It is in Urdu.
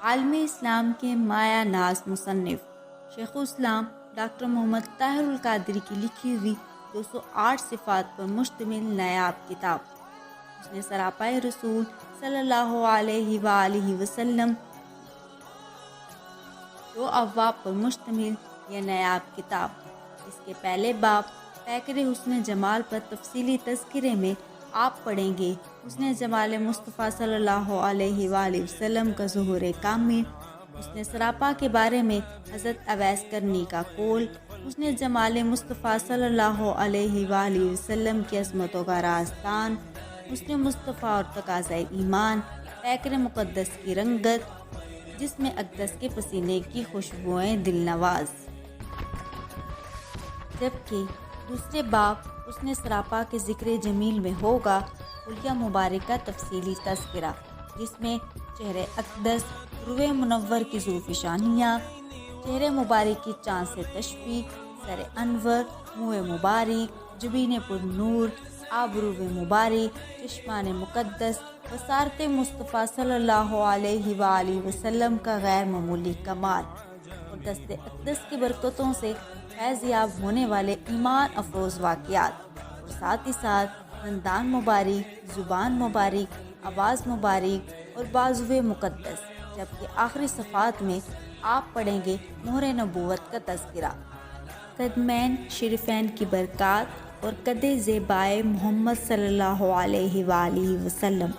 عالم اسلام کے مایہ ناز مصنف شیخ الاسلام ڈاکٹر محمد طاہر القادری کی لکھی ہوئی 208 صفات پر مشتمل نایاب کتاب۔ اس نے سراپائے رسول صلی اللہ علیہ وآلہ وسلم 2 ابواب پر مشتمل یہ نایاب کتاب۔ اس کے پہلے باب پیکر حسن جمال پر تفصیلی تذکرے میں آپ پڑھیں گے حسن جمال مصطفیٰ صلی اللہ علیہ وآلہ وسلم کا ظہور کامل، حسن سراپا کے بارے میں حضرت اویس کرنی کا قول، حسن جمال مصطفیٰ صلی اللہ علیہ وآلہ وسلم کی عظمتوں کا رازدان، حسن مصطفیٰ اور تقاضۂ ایمان، پیکر مقدس کی رنگت جس میں اقدس کے پسینے کی خوشبوئیں دل نواز۔ جبکہ دوسرے باب حسن سراپا کے ذکر جمیل میں ہوگا حلیہ مبارک کا تفصیلی تذکرہ، جس میں چہرے اقدس، روح منور کی زوفشانیاں، چہرے مبارک کی چاند سے تشبیہ، سر انور، منہ مبارک، جبین پر نور، آبرو مبارک، چشمان مقدس، بصارت مصطفیٰ صلی اللہ علیہ وآلہ وسلم کا غیر معمولی کمال اور دست اقدس کی برکتوں سے فیض یاب ہونے والے ایمان افروز واقعات، اور ساتھ ہی ساتھ دندان مبارک، زبان مبارک، آواز مبارک اور بازو مقدس۔ جبکہ آخری صفات میں آپ پڑھیں گے مہر نبوت کا تذکرہ، قدمین شریفین کی برکات اور قد زیبائے محمد صلی اللہ علیہ وآلہ وسلم۔